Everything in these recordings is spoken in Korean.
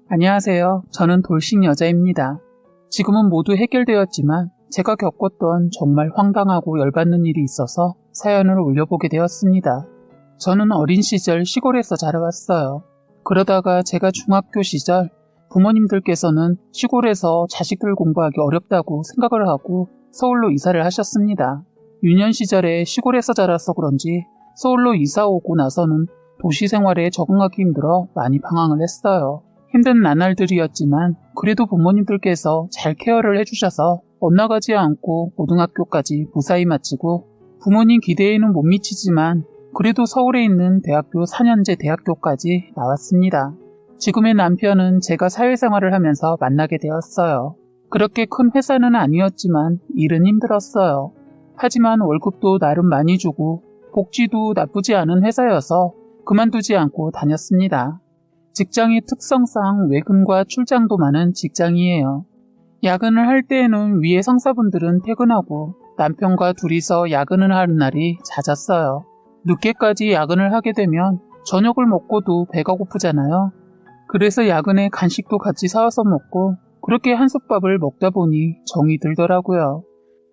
안녕하세요. 저는 돌싱 여자입니다. 지금은 모두 해결되었지만 제가 겪었던 정말 황당하고 열받는 일이 있어서 사연을 올려보게 되었습니다. 저는 어린 시절 시골에서 자라왔어요. 그러다가 제가 중학교 시절 부모님들께서는 시골에서 자식들 공부하기 어렵다고 생각을 하고 서울로 이사를 하셨습니다. 유년 시절에 시골에서 자라서 그런지 서울로 이사 오고 나서는 도시 생활에 적응하기 힘들어 많이 방황을 했어요. 힘든 나날들이었지만 그래도 부모님들께서 잘 케어를 해주셔서 엇나가지 않고 고등학교까지 무사히 마치고 부모님 기대에는 못 미치지만 그래도 서울에 있는 대학교 4년제 대학교까지 나왔습니다. 지금의 남편은 제가 사회생활을 하면서 만나게 되었어요. 그렇게 큰 회사는 아니었지만 일은 힘들었어요. 하지만 월급도 나름 많이 주고 복지도 나쁘지 않은 회사여서 그만두지 않고 다녔습니다. 직장의 특성상 외근과 출장도 많은 직장이에요. 야근을 할 때에는 위에 상사분들은 퇴근하고 남편과 둘이서 야근을 하는 날이 잦았어요. 늦게까지 야근을 하게 되면 저녁을 먹고도 배가 고프잖아요. 그래서 야근에 간식도 같이 사와서 먹고 그렇게 한솥밥을 먹다 보니 정이 들더라고요.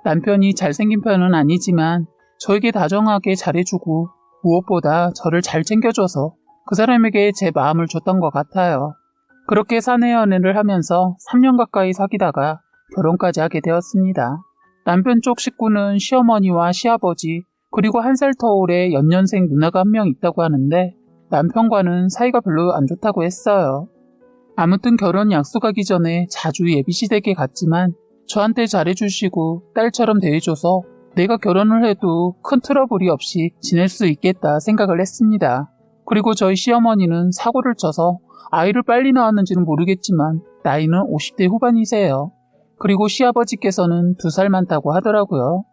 남편이 잘생긴 편은 아니지만 저에게 다정하게 잘해주고 무엇보다 저를 잘 챙겨줘서 그 사람에게 제 마음을 줬던 것 같아요. 그렇게 사내 연애를 하면서 3년 가까이 사귀다가 결혼까지 하게 되었습니다. 남편 쪽 식구는 시어머니와 시아버지 그리고 1살 터울의 연년생 누나가 한 명 있다고 하는데 남편과는 사이가 별로 안 좋다고 했어요. 아무튼 결혼 약속하기 전에 자주 예비시댁에 갔지만 저한테 잘해주시고 딸처럼 대해줘서 내가 결혼을 해도 큰 트러블이 없이 지낼 수 있겠다 생각을 했습니다. 그리고 저희 시어머니는 사고를 쳐서 아이를 빨리 낳았는지는 모르겠지만 나이는 50대 후반이세요. 그리고 시아버지께서는 2살 많다고 하더라고요.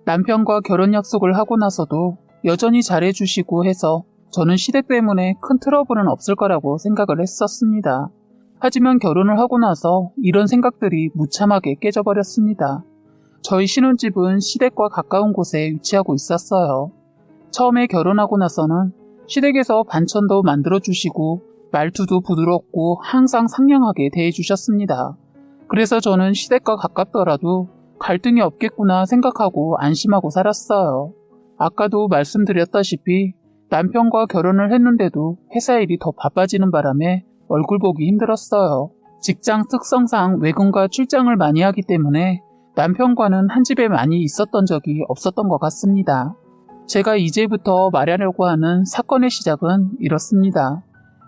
남편과 결혼 약속을 하고 나서도 여전히 잘해주시고 해서 저는 시댁 때문에 큰 트러블은 없을 거라고 생각을 했었습니다. 하지만 결혼을 하고 나서 이런 생각들이 무참하게 깨져버렸습니다. 저희 신혼집은 시댁과 가까운 곳에 위치하고 있었어요. 처음에 결혼하고 나서는 시댁에서 반찬도 만들어주시고 말투도 부드럽고 항상 상냥하게 대해주셨습니다. 그래서 저는 시댁과 가깝더라도 갈등이 없겠구나 생각하고 안심하고 살았어요. 아까도 말씀드렸다시피 남편과 결혼을 했는데도 회사 일이 더 바빠지는 바람에 얼굴 보기 힘들었어요. 직장 특성상 외근과 출장을 많이 하기 때문에 남편과는 한 집에 많이 있었던 적이 없었던 것 같습니다. 제가 이제부터 말하려고 하는 사건의 시작은 이렇습니다.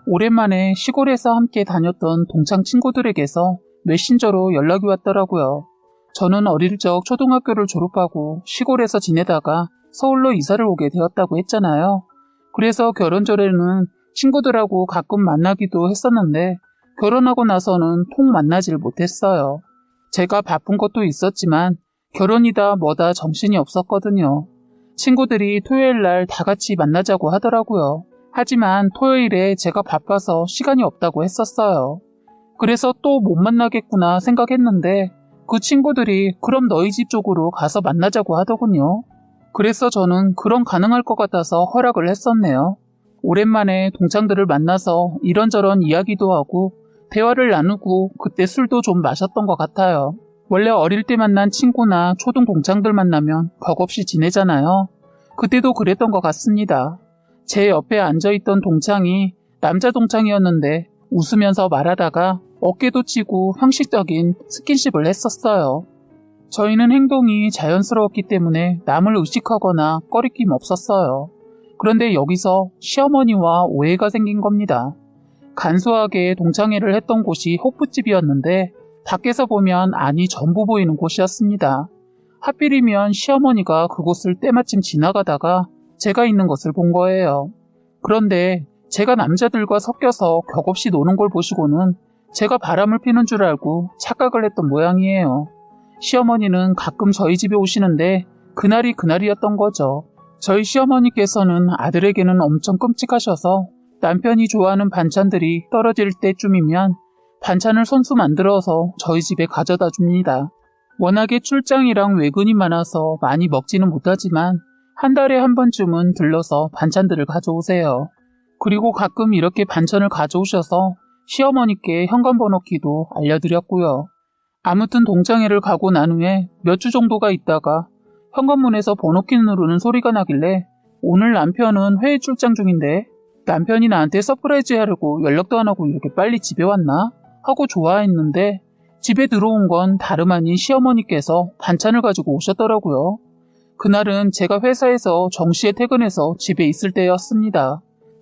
오랜만에 시골에서 함께 다녔던 동창 친구들에게서 메신저로 연락이 왔더라고요. 저는 어릴 적 초등학교를 졸업하고 시골에서 지내다가 서울로 이사를 오게 되었다고 했잖아요. 그래서 결혼 전에는 친구들하고 가끔 만나기도 했었는데 결혼하고 나서는 통 만나질 못했어요. 제가 바쁜 것도 있었지만 결혼이다 뭐다 정신이 없었거든요. 친구들이 토요일 날 다 같이 만나자고 하더라고요. 하지만 토요일에 제가 바빠서 시간이 없다고 했었어요. 그래서 또 못 만나겠구나 생각했는데 그 친구들이 그럼 너희 집 쪽으로 가서 만나자고 하더군요. 그래서 저는 그럼 가능할 것 같아서 허락을 했었네요. 오랜만에 동창들을 만나서 이런저런 이야기도 하고 대화를 나누고 그때 술도 좀 마셨던 것 같아요. 원래 어릴 때 만난 친구나 초등 동창들 만나면 격없이 지내잖아요. 그때도 그랬던 것 같습니다. 제 옆에 앉아있던 동창이 남자 동창이었는데 웃으면서 말하다가 어깨도 치고 형식적인 스킨십을 했었어요. 저희는 행동이 자연스러웠기 때문에 남을 의식하거나 꺼리낌 없었어요. 그런데 여기서 시어머니와 오해가 생긴 겁니다. 간소하게 동창회를 했던 곳이 호프집이었는데 밖에서 보면 안이 전부 보이는 곳이었습니다. 하필이면 시어머니가 그곳을 때마침 지나가다가 제가 있는 것을 본 거예요. 그런데 제가 남자들과 섞여서 격없이 노는 걸 보시고는 제가 바람을 피는 줄 알고 착각을 했던 모양이에요. 시어머니는 가끔 저희 집에 오시는데 그날이 그날이었던 거죠. 저희 시어머니께서는 아들에게는 엄청 끔찍하셔서 남편이 좋아하는 반찬들이 떨어질 때쯤이면 반찬을 손수 만들어서 저희 집에 가져다 줍니다. 워낙에 출장이랑 외근이 많아서 많이 먹지는 못하지만 한 달에 한 번쯤은 들러서 반찬들을 가져오세요. 그리고 가끔 이렇게 반찬을 가져오셔서 시어머니께 현관 번호키도 알려드렸고요. 아무튼 동창회를 가고 난 후에 몇 주 정도가 있다가 현관문에서 번호키 누르는 소리가 나길래 오늘 남편은 해외 출장 중인데 남편이 나한테 서프라이즈 하려고 연락도 안 하고 이렇게 빨리 집에 왔나? 하고 좋아했는데 집에 들어온 건 다름 아닌 시어머니께서 반찬을 가지고 오셨더라고요. 그날은 제가 회사에서 정시에 퇴근해서 집에 있을 때였습니다.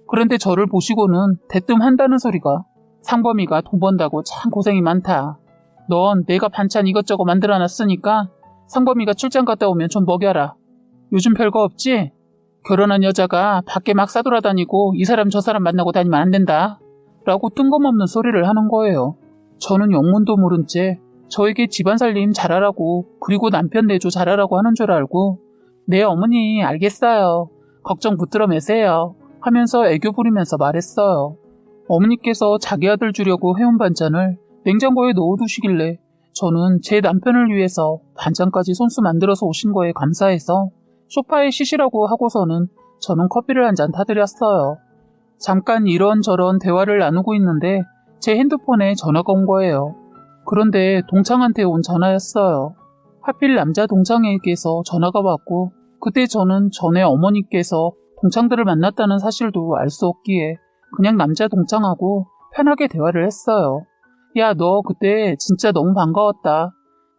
그런데 저를 보시고는 대뜸 한다는 소리가 상범이가 돈 번다고 참 고생이 많다. 넌 내가 반찬 이것저것 만들어놨으니까 상범이가 출장 갔다 오면 좀 먹여라. 요즘 별거 없지? 결혼한 여자가 밖에 막 싸돌아다니고 이 사람 저 사람 만나고 다니면 안 된다. 라고 뜬금없는 소리를 하는 거예요. 저는 영문도 모른 채 저에게 집안 살림 잘하라고 그리고 남편 내조 잘하라고 하는 줄 알고 네 어머니 알겠어요. 걱정 붙들어 매세요. 하면서 애교 부리면서 말했어요. 어머니께서 자기 아들 주려고 해온 반찬을 냉장고에 넣어두시길래 저는 제 남편을 위해서 반찬까지 손수 만들어서 오신 거에 감사해서 소파에 쉬시라고 하고서는 저는 커피를 한 잔 타드렸어요. 잠깐 이런저런 대화를 나누고 있는데 제 핸드폰에 전화가 온 거예요. 그런데 동창한테 온 전화였어요. 하필 남자 동창에게서 전화가 왔고 그때 저는 전에 어머니께서 동창들을 만났다는 사실도 알 수 없기에 그냥 남자 동창하고 편하게 대화를 했어요. 야, 너 그때 진짜 너무 반가웠다.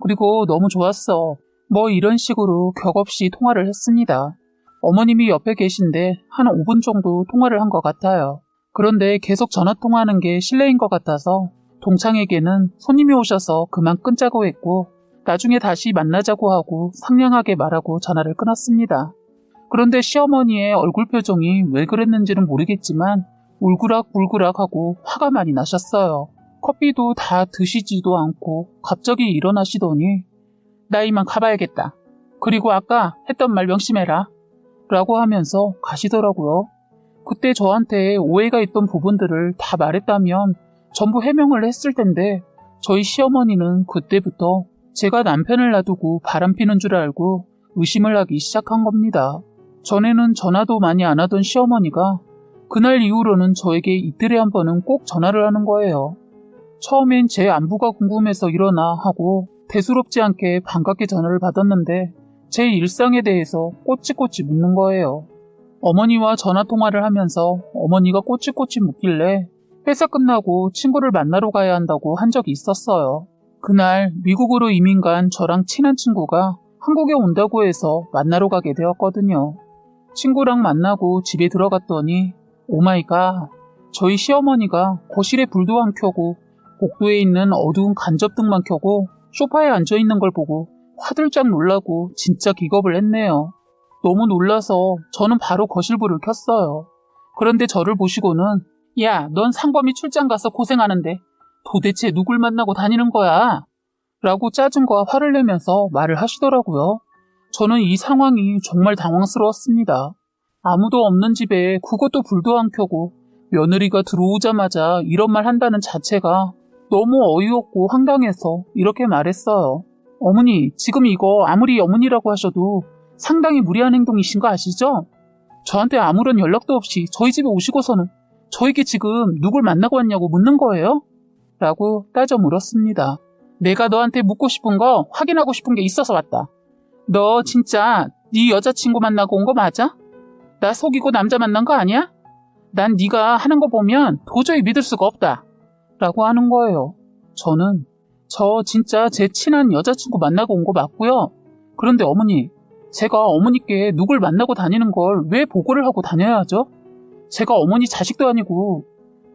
그리고 너무 좋았어. 뭐 이런 식으로 격없이 통화를 했습니다. 어머님이 옆에 계신데 한 5분 정도 통화를 한 것 같아요. 그런데 계속 전화통화하는 게 실례인 것 같아서 동창에게는 손님이 오셔서 그만 끊자고 했고 나중에 다시 만나자고 하고 상냥하게 말하고 전화를 끊었습니다. 그런데 시어머니의 얼굴 표정이 왜 그랬는지는 모르겠지만 울그락불그락하고 화가 많이 나셨어요. 커피도 다 드시지도 않고 갑자기 일어나시더니 나 이만 가봐야겠다. 그리고 아까 했던 말 명심해라. 라고 하면서 가시더라고요. 그때 저한테 오해가 있던 부분들을 다 말했다면 전부 해명을 했을 텐데 저희 시어머니는 그때부터 제가 남편을 놔두고 바람피는 줄 알고 의심을 하기 시작한 겁니다. 전에는 전화도 많이 안 하던 시어머니가 그날 이후로는 저에게 이틀에 한 번은 꼭 전화를 하는 거예요. 처음엔 제 안부가 궁금해서 일어나 하고 대수롭지 않게 반갑게 전화를 받았는데 제 일상에 대해서 꼬치꼬치 묻는 거예요. 어머니와 전화통화를 하면서 어머니가 꼬치꼬치 묻길래 회사 끝나고 친구를 만나러 가야 한다고 한 적이 있었어요. 그날 미국으로 이민 간 저랑 친한 친구가 한국에 온다고 해서 만나러 가게 되었거든요. 친구랑 만나고 집에 들어갔더니 오마이갓, 저희 시어머니가 거실에 불도 안 켜고 복도에 있는 어두운 간접등만 켜고 소파에 앉아있는 걸 보고 화들짝 놀라고 진짜 기겁을 했네요. 너무 놀라서 저는 바로 거실불을 켰어요. 그런데 저를 보시고는 야, 넌 상범이 출장 가서 고생하는데 도대체 누굴 만나고 다니는 거야? 라고 짜증과 화를 내면서 말을 하시더라고요. 저는 이 상황이 정말 당황스러웠습니다. 아무도 없는 집에 그것도 불도 안 켜고 며느리가 들어오자마자 이런 말 한다는 자체가 너무 어이없고 황당해서 이렇게 말했어요. 어머니, 지금 이거 아무리 어머니라고 하셔도 상당히 무리한 행동이신 거 아시죠? 저한테 아무런 연락도 없이 저희 집에 오시고서는 저에게 지금 누굴 만나고 왔냐고 묻는 거예요? 라고 따져 물었습니다. 내가 너한테 묻고 싶은 거 확인하고 싶은 게 있어서 왔다. 너 진짜 네 여자친구 만나고 온 거 맞아? 나 속이고 남자 만난 거 아니야? 난 네가 하는 거 보면 도저히 믿을 수가 없다. 라고 하는 거예요. 저는 저 진짜 제 친한 여자친구 만나고 온 거 맞고요. 그런데 어머니, 제가 어머니께 누굴 만나고 다니는 걸 왜 보고를 하고 다녀야 하죠? 제가 어머니 자식도 아니고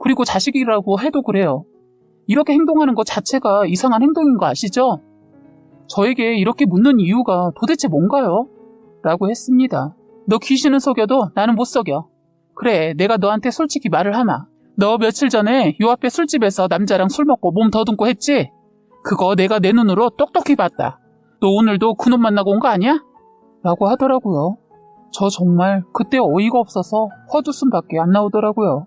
그리고 자식이라고 해도 그래요. 이렇게 행동하는 것 자체가 이상한 행동인 거 아시죠? 저에게 이렇게 묻는 이유가 도대체 뭔가요? 라고 했습니다. 너 귀신은 속여도 나는 못 속여. 그래, 내가 너한테 솔직히 말을 하마. 너 며칠 전에 요 앞에 술집에서 남자랑 술 먹고 몸 더듬고 했지? 그거 내가 내 눈으로 똑똑히 봤다. 너 오늘도 그놈 만나고 온 거 아니야? 라고 하더라고요. 저 정말 그때 어이가 없어서 헛웃음밖에 안 나오더라고요.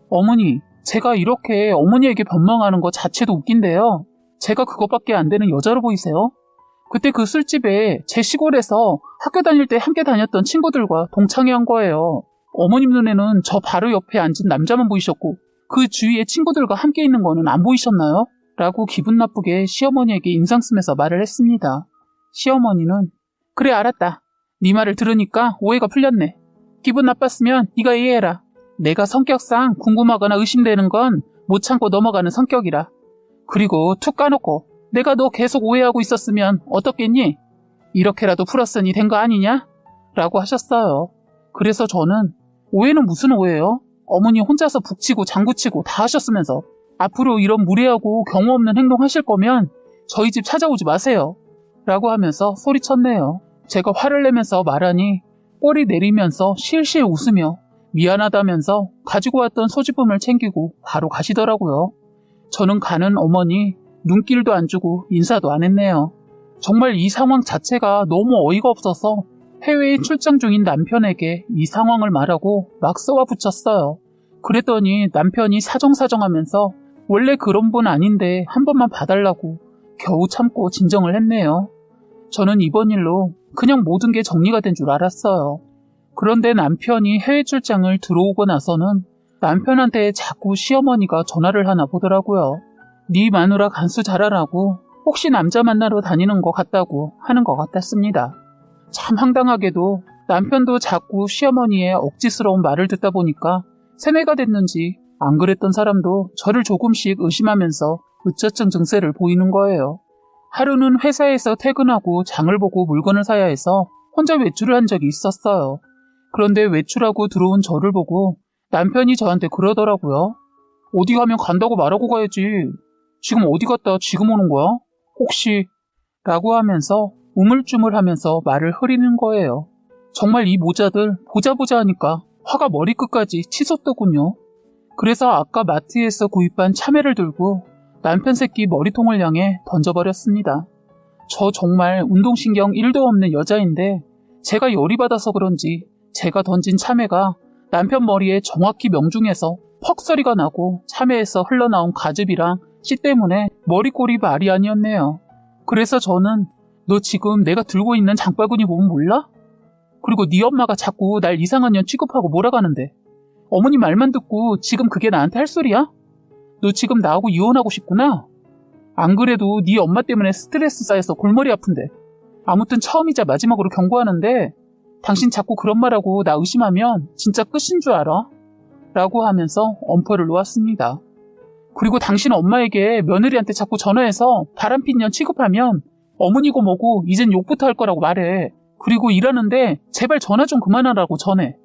어머니, 제가 이렇게 어머니에게 변명하는 것 자체도 웃긴데요. 제가 그것밖에 안 되는 여자로 보이세요? 그때 그 술집에 제 시골에서 학교 다닐 때 함께 다녔던 친구들과 동창회 한 거예요. 어머님 눈에는 저 바로 옆에 앉은 남자만 보이셨고 그 주위에 친구들과 함께 있는 거는 안 보이셨나요? 라고 기분 나쁘게 시어머니에게 인상 쓰면서 말을 했습니다. 시어머니는 그래 알았다. 네 말을 들으니까 오해가 풀렸네. 기분 나빴으면 네가 이해해라. 내가 성격상 궁금하거나 의심되는 건 못 참고 넘어가는 성격이라. 그리고 툭 까놓고 내가 너 계속 오해하고 있었으면 어떻겠니? 이렇게라도 풀었으니 된 거 아니냐? 라고 하셨어요. 그래서 저는 오해는 무슨 오해요? 어머니 혼자서 북치고 장구치고 다 하셨으면서 앞으로 이런 무례하고 경우 없는 행동 하실 거면 저희 집 찾아오지 마세요. 라고 하면서 소리쳤네요. 제가 화를 내면서 말하니 꼬리 내리면서 실실 웃으며 미안하다면서 가지고 왔던 소지품을 챙기고 바로 가시더라고요. 저는 가는 어머니 눈길도 안 주고 인사도 안 했네요. 정말 이 상황 자체가 너무 어이가 없어서 해외에 출장 중인 남편에게 이 상황을 말하고 막 쏘아 붙였어요. 그랬더니 남편이 사정사정하면서 원래 그런 분 아닌데 한 번만 봐달라고 겨우 참고 진정을 했네요. 저는 이번 일로 그냥 모든 게 정리가 된 줄 알았어요. 그런데 남편이 해외 출장을 들어오고 나서는 남편한테 자꾸 시어머니가 전화를 하나 보더라고요. 네 마누라 간수 잘하라고 혹시 남자 만나러 다니는 것 같다고 하는 것 같았습니다. 참 황당하게도 남편도 자꾸 시어머니의 억지스러운 말을 듣다 보니까 세뇌가 됐는지 안 그랬던 사람도 저를 조금씩 의심하면서 의처증 증세를 보이는 거예요. 하루는 회사에서 퇴근하고 장을 보고 물건을 사야 해서 혼자 외출을 한 적이 있었어요. 그런데 외출하고 들어온 저를 보고 남편이 저한테 그러더라고요. 어디 가면 간다고 말하고 가야지. 지금 어디 갔다 지금 오는 거야? 혹시? 라고 하면서 우물쭈물하면서 말을 흐리는 거예요. 정말 이 모자들 보자 하니까 화가 머리끝까지 치솟더군요. 그래서 아까 마트에서 구입한 참외를 들고 남편 새끼 머리통을 향해 던져버렸습니다. 저 정말 운동신경 1도 없는 여자인데 제가 열이 받아서 그런지 제가 던진 참외가 남편 머리에 정확히 명중해서 퍽 소리가 나고 참외에서 흘러나온 가즙이랑 씨 때문에 머리꼴이 말이 아니었네요. 그래서 저는 너 지금 내가 들고 있는 장바구니 보면 몰라? 그리고 네 엄마가 자꾸 날 이상한 년 취급하고 몰아가는데 어머니 말만 듣고 지금 그게 나한테 할 소리야? 너 지금 나하고 이혼하고 싶구나? 안 그래도 네 엄마 때문에 스트레스 쌓여서 골머리 아픈데 아무튼 처음이자 마지막으로 경고하는데 당신 자꾸 그런 말하고 나 의심하면 진짜 끝인 줄 알아? 라고 하면서 엄포를 놓았습니다. 그리고 당신 엄마에게 며느리한테 자꾸 전화해서 바람핀 년 취급하면 어머니고 뭐고 이젠 욕부터 할 거라고 말해. 그리고 일하는데 제발 전화 좀 그만하라고 전해.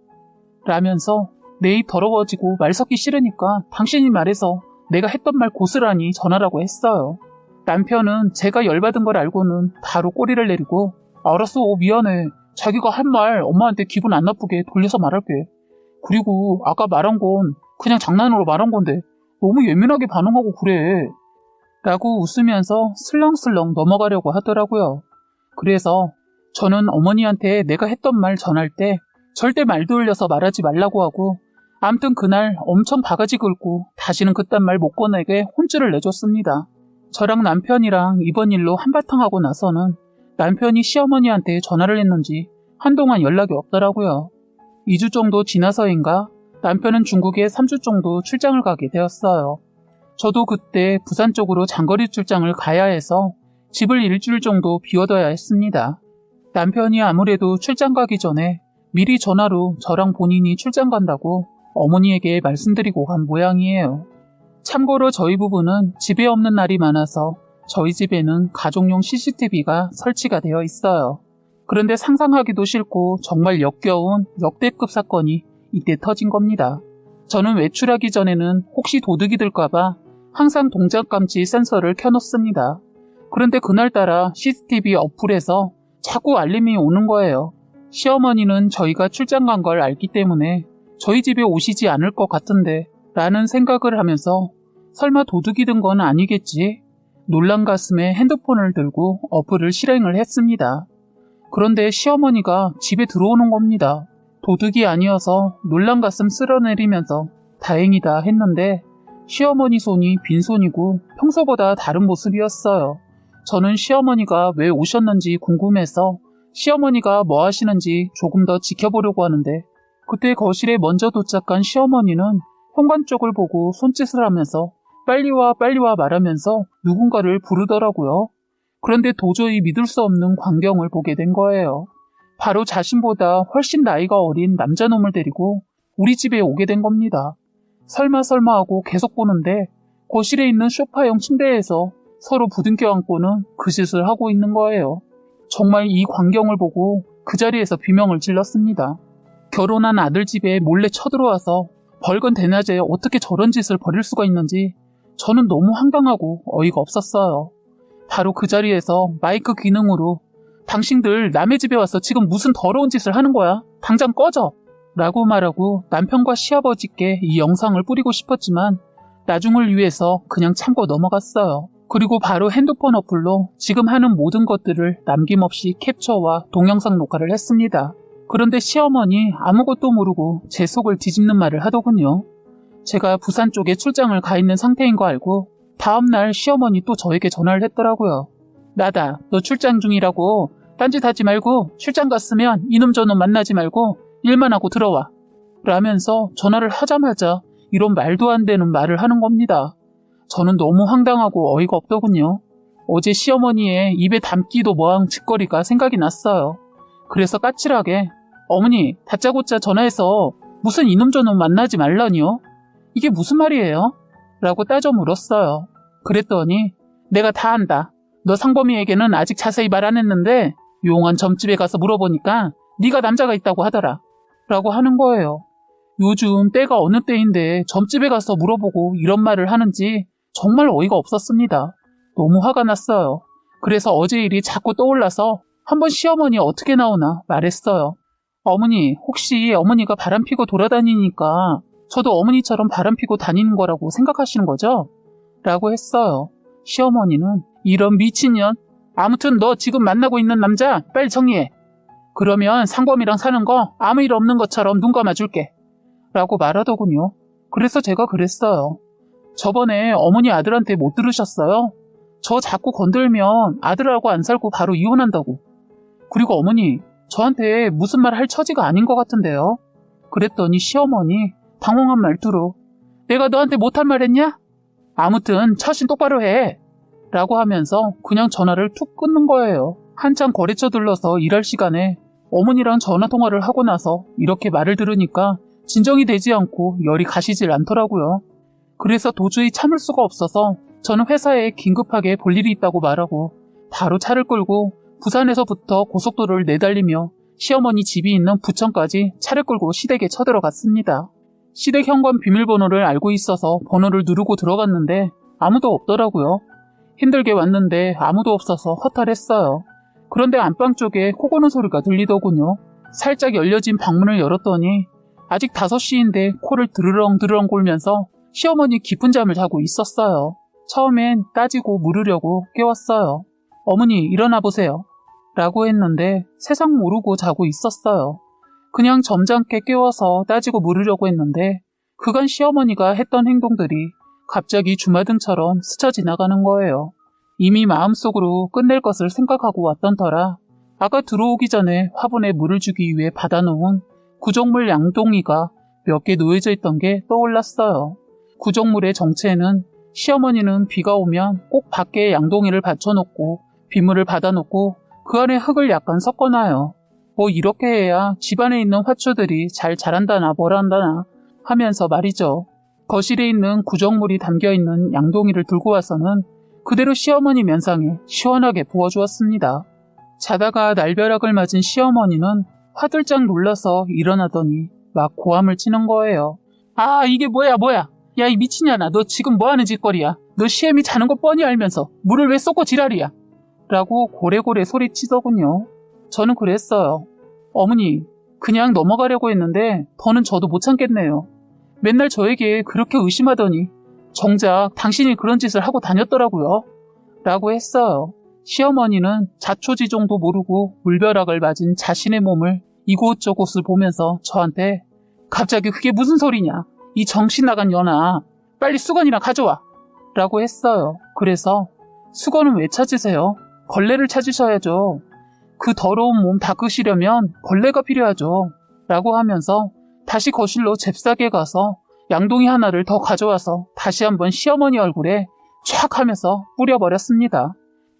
라면서 내 입 더러워지고 말 섞기 싫으니까 당신이 말해서 내가 했던 말 고스란히 전하라고 했어요. 남편은 제가 열받은 걸 알고는 바로 꼬리를 내리고 알았어 미안해. 자기가 한 말 엄마한테 기분 안 나쁘게 돌려서 말할게. 그리고 아까 말한 건 그냥 장난으로 말한 건데 너무 예민하게 반응하고 그래. 라고 웃으면서 슬렁슬렁 넘어가려고 하더라고요. 그래서 저는 어머니한테 내가 했던 말 전할 때 절대 말 돌려서 말하지 말라고 하고 암튼 그날 엄청 바가지 긁고 다시는 그딴 말 못 꺼내게 혼쭐을 내줬습니다. 저랑 남편이랑 이번 일로 한바탕 하고 나서는 남편이 시어머니한테 전화를 했는지 한동안 연락이 없더라고요. 2주 정도 지나서인가 남편은 중국에 3주 정도 출장을 가게 되었어요. 저도 그때 부산 쪽으로 장거리 출장을 가야 해서 집을 일주일 정도 비워둬야 했습니다. 남편이 아무래도 출장 가기 전에 미리 전화로 저랑 본인이 출장 간다고 어머니에게 말씀드리고 간 모양이에요. 참고로 저희 부부는 집에 없는 날이 많아서 저희 집에는 가족용 CCTV가 설치가 되어 있어요. 그런데 상상하기도 싫고 정말 역겨운 역대급 사건이 이때 터진 겁니다. 저는 외출하기 전에는 혹시 도둑이 들까봐 항상 동작 감지 센서를 켜놓습니다. 그런데 그날따라 CCTV 어플에서 자꾸 알림이 오는 거예요. 시어머니는 저희가 출장 간 걸 알기 때문에 저희 집에 오시지 않을 것 같은데 라는 생각을 하면서 설마 도둑이 든 건 아니겠지? 놀란 가슴에 핸드폰을 들고 어플을 실행을 했습니다. 그런데 시어머니가 집에 들어오는 겁니다. 도둑이 아니어서 놀란 가슴 쓸어내리면서 다행이다 했는데 시어머니 손이 빈손이고 평소보다 다른 모습이었어요. 저는 시어머니가 왜 오셨는지 궁금해서 시어머니가 뭐 하시는지 조금 더 지켜보려고 하는데 그때 거실에 먼저 도착한 시어머니는 현관 쪽을 보고 손짓을 하면서 빨리 와 빨리 와 말하면서 누군가를 부르더라고요. 그런데 도저히 믿을 수 없는 광경을 보게 된 거예요. 바로 자신보다 훨씬 나이가 어린 남자놈을 데리고 우리 집에 오게 된 겁니다. 설마 하고 계속 보는데 거실에 있는 소파형 침대에서 서로 부둥켜 안고는 그 짓을 하고 있는 거예요. 정말 이 광경을 보고 그 자리에서 비명을 질렀습니다. 결혼한 아들 집에 몰래 쳐들어와서 벌건 대낮에 어떻게 저런 짓을 벌일 수가 있는지 저는 너무 황당하고 어이가 없었어요. 바로 그 자리에서 마이크 기능으로 당신들 남의 집에 와서 지금 무슨 더러운 짓을 하는 거야? 당장 꺼져! 라고 말하고 남편과 시아버지께 이 영상을 뿌리고 싶었지만 나중을 위해서 그냥 참고 넘어갔어요. 그리고 바로 핸드폰 어플로 지금 하는 모든 것들을 남김없이 캡처와 동영상 녹화를 했습니다. 그런데 시어머니 아무것도 모르고 제 속을 뒤집는 말을 하더군요. 제가 부산 쪽에 출장을 가 있는 상태인 거 알고 다음날 시어머니 또 저에게 전화를 했더라고요. 나다, 너 출장 중이라고 딴짓 하지 말고 출장 갔으면 이놈 저놈 만나지 말고 일만 하고 들어와. 라면서 전화를 하자마자 이런 말도 안 되는 말을 하는 겁니다. 저는 너무 황당하고 어이가 없더군요. 어제 시어머니의 입에 담기도 뭐한 짓거리가 생각이 났어요. 그래서 까칠하게 어머니 다짜고짜 전화해서 무슨 이놈 저놈 만나지 말라니요? 이게 무슨 말이에요? 라고 따져 물었어요. 그랬더니 내가 다 안다. 너 상범이에게는 아직 자세히 말 안 했는데 용한 점집에 가서 물어보니까 네가 남자가 있다고 하더라. 라고 하는 거예요. 요즘 때가 어느 때인데 점집에 가서 물어보고 이런 말을 하는지 정말 어이가 없었습니다. 너무 화가 났어요. 그래서 어제 일이 자꾸 떠올라서 한번 시어머니 어떻게 나오나 말했어요. 어머니, 혹시 어머니가 바람피고 돌아다니니까 저도 어머니처럼 바람피고 다니는 거라고 생각하시는 거죠? 라고 했어요. 시어머니는 이런 미친년, 아무튼 너 지금 만나고 있는 남자 빨리 정리해. 그러면 상범이랑 사는 거 아무 일 없는 것처럼 눈 감아줄게. 라고 말하더군요. 그래서 제가 그랬어요. 저번에 어머니 아들한테 못 들으셨어요? 저 자꾸 건들면 아들하고 안 살고 바로 이혼한다고. 그리고 어머니, 저한테 무슨 말 할 처지가 아닌 것 같은데요? 그랬더니 시어머니 당황한 말투로 내가 너한테 못할 말 했냐? 아무튼 처신 똑바로 해. 라고 하면서 그냥 전화를 툭 끊는 거예요. 한참 거래처 들러서 일할 시간에 어머니랑 전화통화를 하고 나서 이렇게 말을 들으니까 진정이 되지 않고 열이 가시질 않더라고요. 그래서 도저히 참을 수가 없어서 저는 회사에 긴급하게 볼 일이 있다고 말하고 바로 차를 끌고 부산에서부터 고속도로를 내달리며 시어머니 집이 있는 부천까지 차를 끌고 시댁에 쳐들어갔습니다. 시댁 현관 비밀번호를 알고 있어서 번호를 누르고 들어갔는데 아무도 없더라고요. 힘들게 왔는데 아무도 없어서 허탈했어요. 그런데 안방 쪽에 코 고는 소리가 들리더군요. 살짝 열려진 방문을 열었더니 아직 5시인데 코를 드르렁 골면서 시어머니 깊은 잠을 자고 있었어요. 처음엔 따지고 물으려고 깨웠어요. 어머니 일어나 보세요. 라고 했는데 세상 모르고 자고 있었어요. 그냥 점잖게 깨워서 따지고 물으려고 했는데 그간 시어머니가 했던 행동들이 갑자기 주마등처럼 스쳐 지나가는 거예요. 이미 마음속으로 끝낼 것을 생각하고 왔던 터라 아까 들어오기 전에 화분에 물을 주기 위해 받아놓은 구정물 양동이가 몇 개 놓여져 있던 게 떠올랐어요. 구정물의 정체는 시어머니는 비가 오면 꼭 밖에 양동이를 받쳐놓고 빗물을 받아놓고 그 안에 흙을 약간 섞어놔요. 뭐 이렇게 해야 집안에 있는 화초들이 잘 자란다나 뭐란다나 하면서 말이죠. 거실에 있는 구정물이 담겨있는 양동이를 들고 와서는 그대로 시어머니 면상에 시원하게 부어주었습니다. 자다가 날벼락을 맞은 시어머니는 화들짝 놀라서 일어나더니 막 고함을 치는 거예요. 아 이게 뭐야. 야 이 미친년아 너 지금 뭐하는 짓거리야. 너 시애미 자는 거 뻔히 알면서 물을 왜 쏟고 지랄이야. 라고 고래고래 소리치더군요. 저는 그랬어요. 어머니 그냥 넘어가려고 했는데 더는 저도 못 참겠네요. 맨날 저에게 그렇게 의심하더니 정작 당신이 그런 짓을 하고 다녔더라고요. 라고 했어요. 시어머니는 자초지종도 모르고 물벼락을 맞은 자신의 몸을 이곳저곳을 보면서 저한테 갑자기 그게 무슨 소리냐. 이 정신 나간 년아. 빨리 수건이나 가져와. 라고 했어요. 그래서 수건은 왜 찾으세요? 걸레를 찾으셔야죠. 그 더러운 몸 닦으시려면 걸레가 필요하죠. 라고 하면서 다시 거실로 잽싸게 가서 양동이 하나를 더 가져와서 다시 한번 시어머니 얼굴에 촥 하면서 뿌려버렸습니다.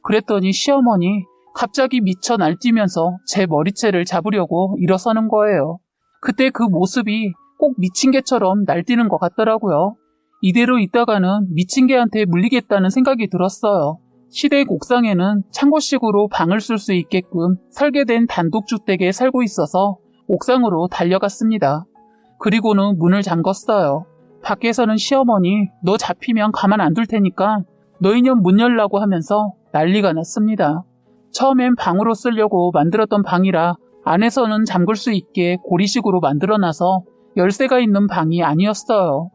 그랬더니 시어머니 갑자기 미쳐 날뛰면서 제 머리채를 잡으려고 일어서는 거예요. 그때 그 모습이 꼭 미친 개처럼 날뛰는 것 같더라고요. 이대로 있다가는 미친 개한테 물리겠다는 생각이 들었어요. 시댁 옥상에는 창고식으로 방을 쓸 수 있게끔 설계된 단독주택에 살고 있어서 옥상으로 달려갔습니다. 그리고는 문을 잠궜어요. 밖에서는 시어머니 너 잡히면 가만 안 둘 테니까 너 이년 문 열라고 하면서 난리가 났습니다. 처음엔 방으로 쓰려고 만들었던 방이라 안에서는 잠글 수 있게 고리식으로 만들어놔서 열쇠가 있는 방이 아니었어요.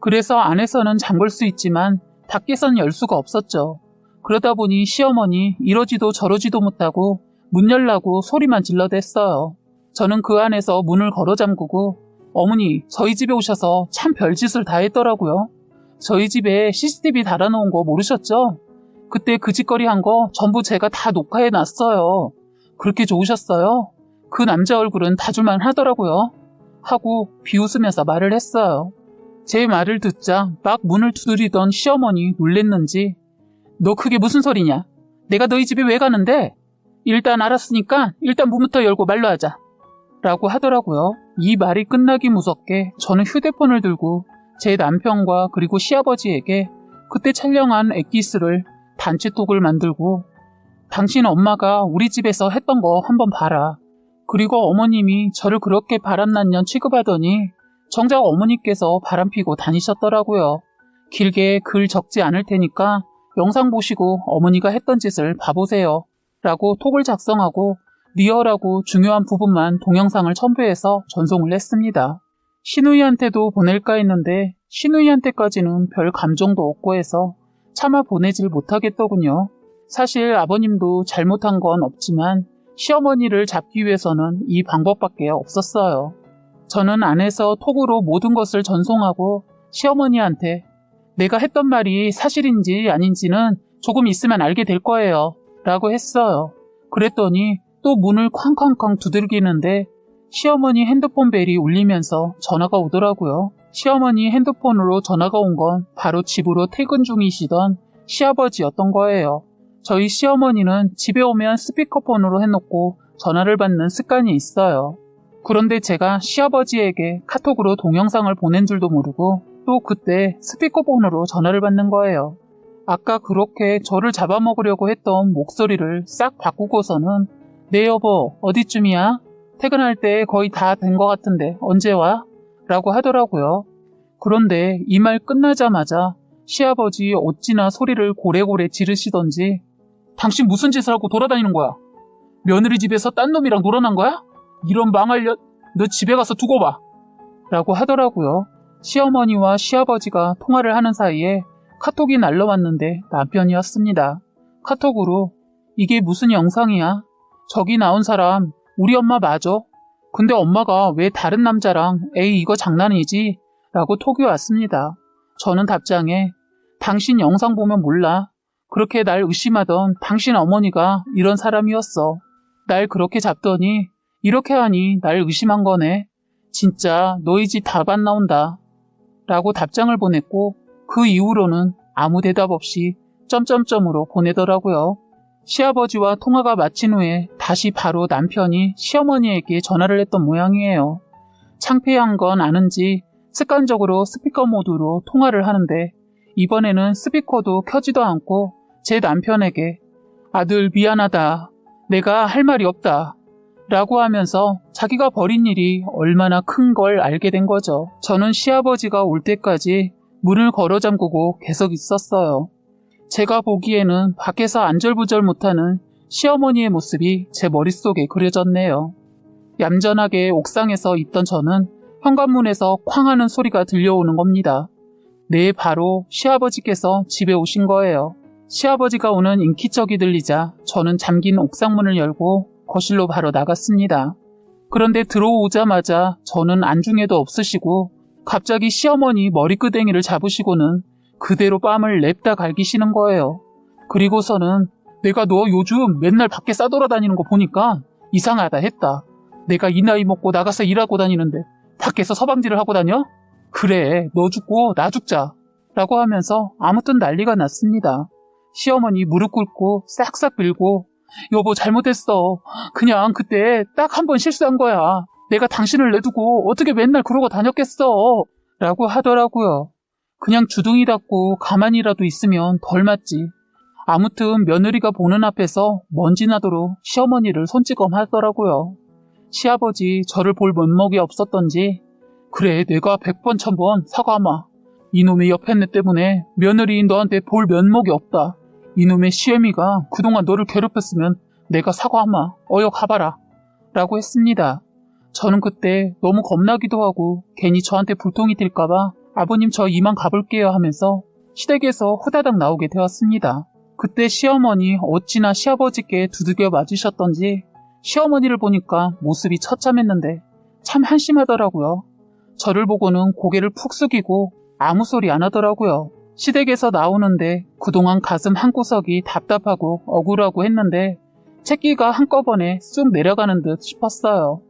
그래서 안에서는 잠글 수 있지만 밖에서는 열 수가 없었죠. 그러다 보니 시어머니 이러지도 저러지도 못하고 문 열라고 소리만 질러댔어요. 저는 그 안에서 문을 걸어 잠그고 어머니 저희 집에 오셔서 참 별짓을 다 했더라고요. 저희 집에 CCTV 달아놓은 거 모르셨죠? 그때 그 짓거리 한 거 전부 제가 다 녹화해 놨어요. 그렇게 좋으셨어요? 그 남자 얼굴은 봐줄만 하더라고요. 하고 비웃으면서 말을 했어요. 제 말을 듣자 막 문을 두드리던 시어머니 놀랬는지 너 그게 무슨 소리냐? 내가 너희 집에 왜 가는데? 일단 알았으니까 일단 문부터 열고 말로 하자. 라고 하더라고요. 이 말이 끝나기 무섭게 저는 휴대폰을 들고 제 남편과 그리고 시아버지에게 그때 촬영한 엑기스를 단체톡을 만들고 당신 엄마가 우리 집에서 했던 거 한번 봐라. 그리고 어머님이 저를 그렇게 바람난 년 취급하더니 정작 어머니께서 바람피고 다니셨더라고요. 길게 글 적지 않을 테니까 영상 보시고 어머니가 했던 짓을 봐보세요. 라고 톡을 작성하고 리얼하고 중요한 부분만 동영상을 첨부해서 전송을 했습니다. 시누이한테도 보낼까 했는데 시누이한테까지는 별 감정도 없고 해서 차마 보내질 못하겠더군요. 사실 아버님도 잘못한 건 없지만 시어머니를 잡기 위해서는 이 방법밖에 없었어요. 저는 안에서 톡으로 모든 것을 전송하고 시어머니한테 내가 했던 말이 사실인지 아닌지는 조금 있으면 알게 될 거예요. 라고 했어요. 그랬더니 또 문을 쾅쾅쾅 두들기는데 시어머니 핸드폰 벨이 울리면서 전화가 오더라고요. 시어머니 핸드폰으로 전화가 온 건 바로 집으로 퇴근 중이시던 시아버지였던 거예요. 저희 시어머니는 집에 오면 스피커폰으로 해놓고 전화를 받는 습관이 있어요. 그런데 제가 시아버지에게 카톡으로 동영상을 보낸 줄도 모르고 또 그때 스피커폰으로 전화를 받는 거예요. 아까 그렇게 저를 잡아먹으려고 했던 목소리를 싹 바꾸고서는 네 여보 어디쯤이야? 퇴근할 때 거의 다 된 것 같은데 언제 와? 라고 하더라고요. 그런데 이 말 끝나자마자 시아버지 어찌나 소리를 고래고래 지르시던지 당신 무슨 짓을 하고 돌아다니는 거야? 며느리 집에서 딴 놈이랑 놀아난 거야? 이런 망할 년, 너 집에 가서 두고 봐. 라고 하더라고요. 시어머니와 시아버지가 통화를 하는 사이에 카톡이 날라왔는데 남편이었습니다. 카톡으로 이게 무슨 영상이야? 저기 나온 사람 우리 엄마 맞아? 근데 엄마가 왜 다른 남자랑 에이 이거 장난이지? 라고 톡이 왔습니다. 저는 답장에 당신 영상 보면 몰라. 그렇게 날 의심하던 당신 어머니가 이런 사람이었어. 날 그렇게 잡더니 이렇게 하니 날 의심한 거네. 진짜 너희 집 답 안 나온다. 라고 답장을 보냈고 그 이후로는 아무 대답 없이 점점점으로 보내더라고요. 시아버지와 통화가 마친 후에 다시 바로 남편이 시어머니에게 전화를 했던 모양이에요. 창피한 건 아는지 습관적으로 스피커 모드로 통화를 하는데 이번에는 스피커도 켜지도 않고 제 남편에게 아들 미안하다. 내가 할 말이 없다. 라고 하면서 자기가 벌인 일이 얼마나 큰 걸 알게 된 거죠. 저는 시아버지가 올 때까지 문을 걸어 잠그고 계속 있었어요. 제가 보기에는 밖에서 안절부절 못하는 시어머니의 모습이 제 머릿속에 그려졌네요. 얌전하게 옥상에서 있던 저는 현관문에서 쾅 하는 소리가 들려오는 겁니다. 네, 바로 시아버지께서 집에 오신 거예요. 시아버지가 오는 인기척이 들리자 저는 잠긴 옥상문을 열고 거실로 바로 나갔습니다. 그런데 들어오자마자 저는 안중에도 없으시고 갑자기 시어머니 머리끄댕이를 잡으시고는 그대로 뺨을 냅다 갈기시는 거예요. 그리고서는 내가 너 요즘 맨날 밖에 싸돌아다니는 거 보니까 이상하다 했다. 내가 이 나이 먹고 나가서 일하고 다니는데 밖에서 서방질을 하고 다녀? 그래, 너 죽고 나 죽자 라고 하면서 아무튼 난리가 났습니다. 시어머니 무릎 꿇고 싹싹 빌고 여보 잘못했어. 그냥 그때 딱 한 번 실수한 거야. 내가 당신을 내두고 어떻게 맨날 그러고 다녔겠어 라고 하더라고요. 그냥 주둥이 닫고 가만히라도 있으면 덜 맞지. 아무튼 며느리가 보는 앞에서 먼지 나도록 시어머니를 손찌검 하더라고요. 시아버지 저를 볼 면목이 없었던지 그래 내가 100번 1000번 사과하마. 이놈의 옆했네 때문에 며느리인 너한테 볼 면목이 없다. 이놈의 시애미가 그동안 너를 괴롭혔으면 내가 사과하마. 어여 가봐라 라고 했습니다. 저는 그때 너무 겁나기도 하고 괜히 저한테 불통이 튈까봐 아버님 저 이만 가볼게요 하면서 시댁에서 후다닥 나오게 되었습니다. 그때 시어머니 어찌나 시아버지께 두들겨 맞으셨던지 시어머니를 보니까 모습이 처참했는데 참 한심하더라고요. 저를 보고는 고개를 푹 숙이고 아무 소리 안 하더라고요. 시댁에서 나오는데 그동안 가슴 한구석이 답답하고 억울하고 했는데 채기가 한꺼번에 쑥 내려가는 듯 싶었어요.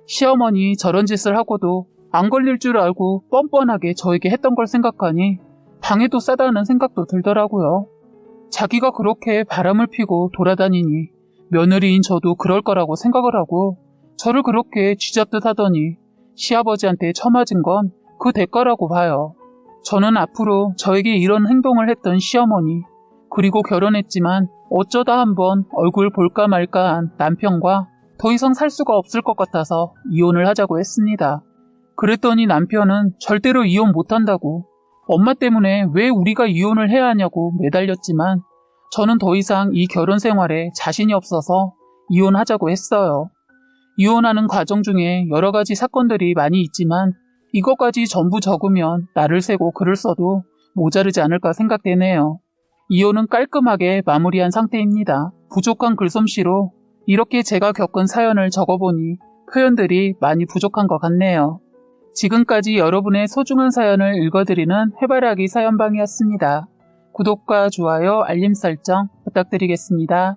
시어머니 저런 짓을 하고도 안 걸릴 줄 알고 뻔뻔하게 저에게 했던 걸 생각하니 방해도 싸다는 생각도 들더라고요. 자기가 그렇게 바람을 피고 돌아다니니 며느리인 저도 그럴 거라고 생각을 하고 저를 그렇게 쥐잡듯 하더니 시아버지한테 처맞은 건 그 대가라고 봐요. 저는 앞으로 저에게 이런 행동을 했던 시어머니 그리고 결혼했지만 어쩌다 한번 얼굴 볼까 말까한 남편과 더 이상 살 수가 없을 것 같아서 이혼을 하자고 했습니다. 그랬더니 남편은 절대로 이혼 못한다고 엄마 때문에 왜 우리가 이혼을 해야 하냐고 매달렸지만 저는 더 이상 이 결혼 생활에 자신이 없어서 이혼하자고 했어요. 이혼하는 과정 중에 여러 가지 사건들이 많이 있지만 이것까지 전부 적으면 날을 새고 글을 써도 모자르지 않을까 생각되네요. 이혼은 깔끔하게 마무리한 상태입니다. 부족한 글솜씨로 이렇게 제가 겪은 사연을 적어보니 표현들이 많이 부족한 것 같네요. 지금까지 여러분의 소중한 사연을 읽어드리는 해바라기 사연방이었습니다. 구독과 좋아요, 알림 설정 부탁드리겠습니다.